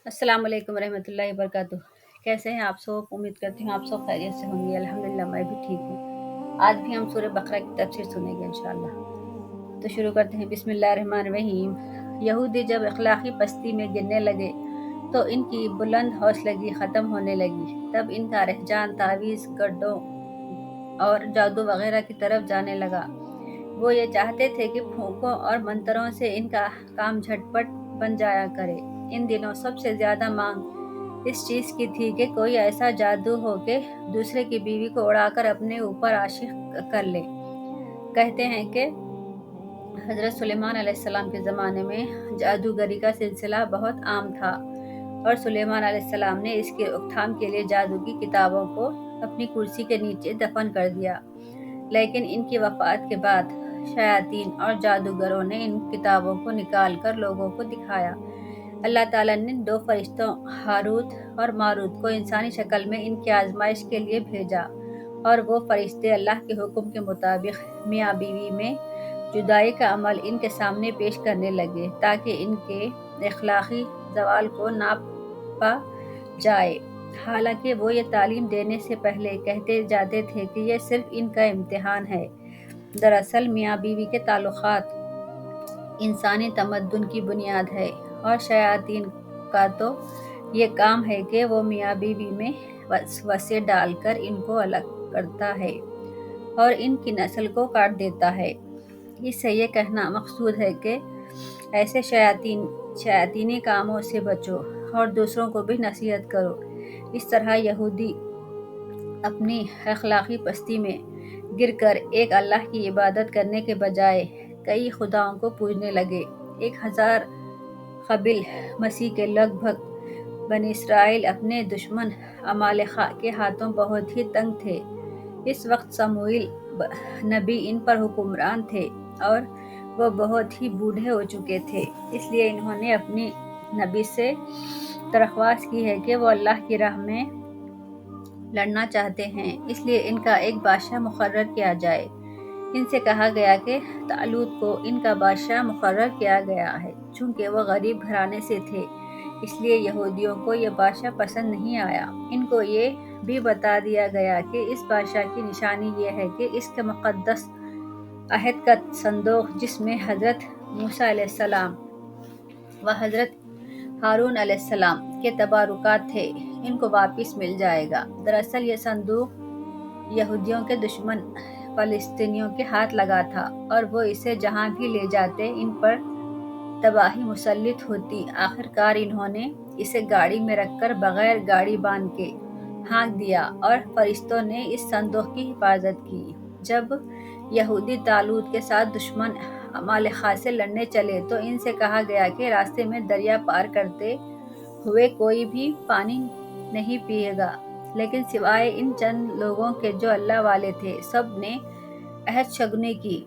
अस्सलाम वालेकुम रहमतुल्लाहि वबरकातुह। कैसे हैं आप सब? उम्मीद करती हूँ आप सब खैरियत से होंगे। अल्हम्दुलिल्लाह मैं भी ठीक हूँ। आज भी हम सूरह बकरा की तफसीर सुनेंगे इंशाअल्लाह। तो शुरू करते हैं। बिस्मिल्लाहिर्रहमानिर्रहीम। यहूदी जब अखलाकी पस्ती में गिरने लगे तो इनकी बुलंद हौसलगी ख़त्म होने लगी। तब इनका रुझान तावीज़, गड्ढों और जादू वगैरह की तरफ जाने लगा। वो ये चाहते थे कि फूंकों और मंत्रों से इनका काम झटपट बन जाया करे। इन दिनों सबसे ज़्यादा मांग इस चीज़ की थी कि कोई ऐसा जादू हो कि दूसरे की बीवी को उड़ाकर अपने ऊपर आशिक कर ले। कहते हैं कि हज़रत सुलेमान अलैहिस्सलाम के ज़माने में जादूगरी का सिलसिला बहुत आम था और सुलेमान अलैहिस्सलाम ने इसके रोकथाम के लिए जादू की किताबों को अपनी कुर्सी के नीचे दफन कर दिया। लेकिन इनकी वफ़ात के बाद शयातीन और जादूगरों ने इन किताबों को निकाल कर लोगों को दिखाया। अल्लाह ताला ने दो फरिश्तों हारूत और मारूत को इंसानी शक्ल में इनकी आजमाइश के लिए भेजा और वो फरिश्ते अल्लाह के हुक्म के मुताबिक मियाँ बीवी में जुदाई का अमल इनके सामने पेश करने लगे ताकि इनके अखलाकी ज़वाल को नापा जाए। हालांकि वो ये तालीम देने से पहले कहते जाते थे कि ये सिर्फ इनका इम्तिहान है। दरअसल मियाँ बीवी के ताल्लुकात इंसानी तमद्दुन की बुनियाद है और शयातीन का तो ये काम है कि वो मियाँ बीवी में वसे डालकर इनको अलग करता है और इनकी नस्ल को काट देता है। इससे ये कहना मकसूद है कि ऐसे शयातीनी कामों से बचो और दूसरों को भी नसीहत करो। इस तरह यहूदी अपनी अखलाकी पस्ती में गिरकर एक अल्लाह की इबादत करने के बजाय कई खुदाओं को पूजने लगे। 1000 कबील मसीह के लगभग बनी इसराइल अपने दुश्मन अमालेखा के हाथों बहुत ही तंग थे। इस वक्त समूएल नबी इन पर हुक्मरान थे और वो बहुत ही बूढ़े हो चुके थे। इसलिए इन्होंने अपनी नबी से दरख्वास्त की है कि वो अल्लाह की राह में लड़ना चाहते हैं, इसलिए इनका एक बादशाह मुकर्रर किया जाए। इनसे कहा गया कि तालूत को इनका बादशाह मुकर्रर किया गया है। चूँकि वह गरीब घराने से थे, इसलिए यहूदियों को यह बादशाह पसंद नहीं आया। इनको ये भी बता दिया गया कि इस बादशाह की निशानी ये है कि इसके मुक़द्दस अहद का संदूक, जिसमें हज़रत मूसा अलैहिस्सलाम व हज़रत हारून अलैहिस्सलाम के तबारुकात थे, इनको वापस मिल जाएगा। दरअसल ये संदूक यहूदियों के दुश्मन फ़लस्तीनियों के हाथ लगा था और वो इसे जहाँ भी ले जाते इन पर तबाही मुसल्लित होती। आखिरकार इन्होंने इसे गाड़ी में रखकर बगैर गाड़ी बांध के हाँक दिया और फरिश्तों ने इस संदूक की हिफाजत की। जब यहूदी तालूत के साथ दुश्मन अमालेखा से लड़ने चले तो इनसे कहा गया कि रास्ते में दरिया पार करते हुए कोई भी पानी नहीं पिएगा, लेकिन सिवाय इन चंद लोगों के जो अल्लाह वाले थे। सब ने अहद शगुनी की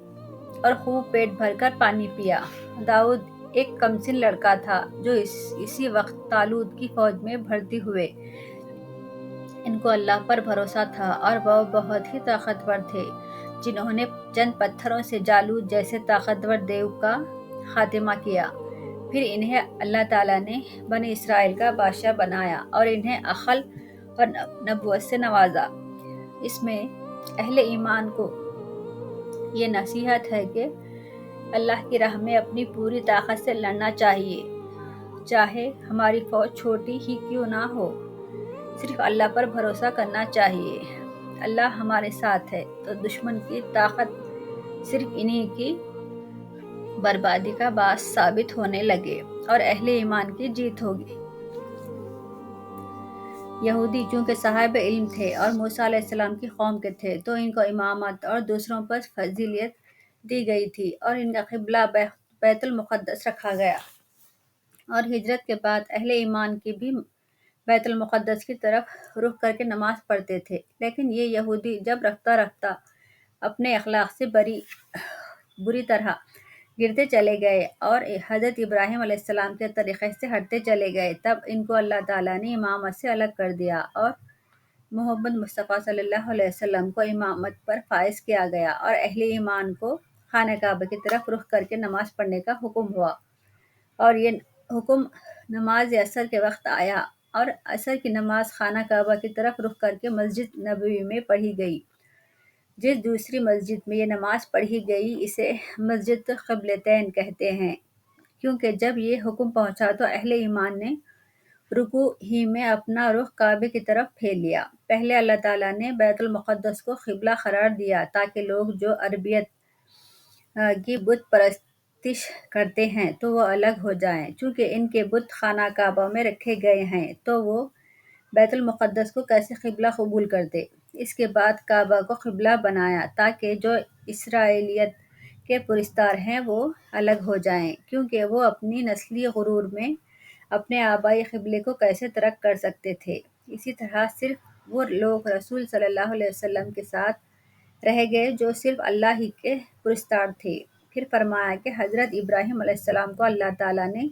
और खूब पेट भरकर पानी पिया। दाऊद एक कमसिन लड़का था जो इसी वक्त तालूत की फौज में भर्ती हुए। इनको अल्लाह पर भरोसा था और वह बहुत ही ताकतवर थे, जिन्होंने चंद पत्थरों से जालूत जैसे ताकतवर देव का खात्मा किया। फिर इन्हें अल्लाह ताला ने बनी इसराइल का बादशाह बनाया और इन्हें अक्ल और नबूवत से नवाजा। इसमें अहले ईमान को ये नसीहत है कि अल्लाह की राह में अपनी पूरी ताकत से लड़ना चाहिए, चाहे हमारी फौज छोटी ही क्यों ना हो। सिर्फ अल्लाह पर भरोसा करना चाहिए। अल्लाह हमारे साथ है तो दुश्मन की ताकत सिर्फ इन्हीं की बर्बादी का बास साबित होने लगे और अहले ईमान की जीत होगी। यहूदी चूँकि साहिब इल्म थे और मूसा अलैहिस्सलाम की कौम के थे, तो इनको इमामत और दूसरों पर फजीलियत दी गई थी और इनका क़िबला बैतुल मुक़द्दस रखा गया। और हिजरत के बाद अहले ईमान की भी बैतुल मुक़द्दस की तरफ रुख करके नमाज पढ़ते थे। लेकिन ये यहूदी जब रफ्ता रफ्ता अपने अखलाक से बुरी तरह गिरते चले गए और हज़रत इब्राहीम अलैहिस्सलाम के तरीक़े से हटते चले गए, तब इनको अल्लाह ताला ने इमामत से अलग कर दिया और मोहम्मद मुस्तफ़ा सल्लल्लाहु अलैहि वसल्लम को इमामत पर फाइज किया गया और अहले ईमान को खाना काबा की तरफ रुख करके नमाज पढ़ने का हुक्म हुआ। और ये حکم نماز عصر کے وقت آیا اور عصر کی نماز خانہ کعبہ کی طرف رخ کر کے مسجد نبوی میں پڑھی گئی۔ جس دوسری مسجد میں یہ نماز پڑھی گئی اسے مسجد قبلتین کہتے ہیں، کیونکہ جب یہ حکم پہنچا تو اہل ایمان نے رکوع ہی میں اپنا رخ کعبے کی طرف پھیر لیا۔ پہلے اللہ تعالیٰ نے بیت المقدس کو قبلہ قرار دیا تاکہ لوگ جو عربیت کی بت پرستش کرتے ہیں تو وہ الگ ہو جائیں۔ چونکہ ان کے بت خانہ کعبہ میں رکھے گئے ہیں تو وہ بیت المقدس کو کیسے قبلہ قبول کرتے؟ اس کے بعد کعبہ کو قبلہ بنایا تاکہ جو اسرائیلیت کے پرستار ہیں وہ الگ ہو جائیں، کیونکہ وہ اپنی نسلی غرور میں اپنے آبائی قبلے کو کیسے ترک کر سکتے تھے۔ اسی طرح صرف وہ لوگ رسول صلی اللہ علیہ وسلم کے ساتھ رہ گئے جو صرف اللہ ہی کے پرستار تھے۔ پھر فرمایا کہ حضرت ابراہیم علیہ السلام کو اللہ تعالیٰ نے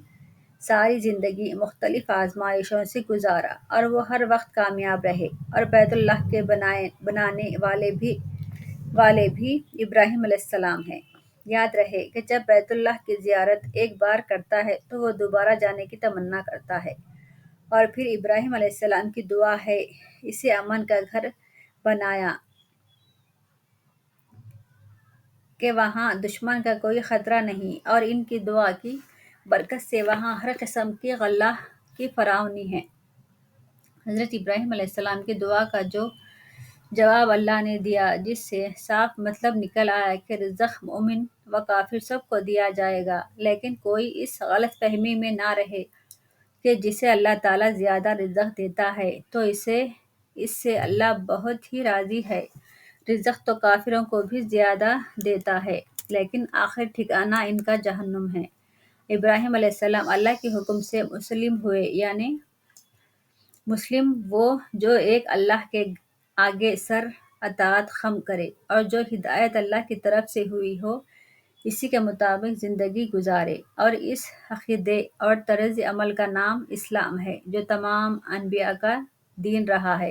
ساری زندگی مختلف آزمائشوں سے گزارا اور وہ ہر وقت کامیاب رہے، اور بیت اللہ کے بنانے والے بھی ابراہیم علیہ السلام ہیں۔ یاد رہے کہ جب بیت اللہ کی زیارت ایک بار کرتا ہے تو وہ دوبارہ جانے کی تمنا کرتا ہے، اور پھر ابراہیم علیہ السلام کی دعا ہے اسے امن کا گھر بنایا کہ وہاں دشمن کا کوئی خطرہ نہیں، اور ان کی دعا کی برکت سے وہاں ہر قسم کی غلہ کی فراوانی ہے۔ حضرت ابراہیم علیہ السلام کی دعا کا جو جواب اللہ نے دیا، جس سے صاف مطلب نکل آیا کہ رزق مومن و کافر سب کو دیا جائے گا، لیکن کوئی اس غلط فہمی میں نہ رہے کہ جسے اللہ تعالیٰ زیادہ رزق دیتا ہے تو اس سے اللہ بہت ہی راضی ہے۔ رزق تو کافروں کو بھی زیادہ دیتا ہے، لیکن آخر ٹھکانہ ان کا جہنم ہے۔ ابراہیم علیہ السلام اللہ کے حکم سے مسلم ہوئے، یعنی مسلم وہ جو ایک اللہ کے آگے سر اطاعت خم کرے اور جو ہدایت اللہ کی طرف سے ہوئی ہو اسی کے مطابق زندگی گزارے، اور اس عقیدے اور طرز عمل کا نام اسلام ہے جو تمام انبیاء کا دین رہا ہے۔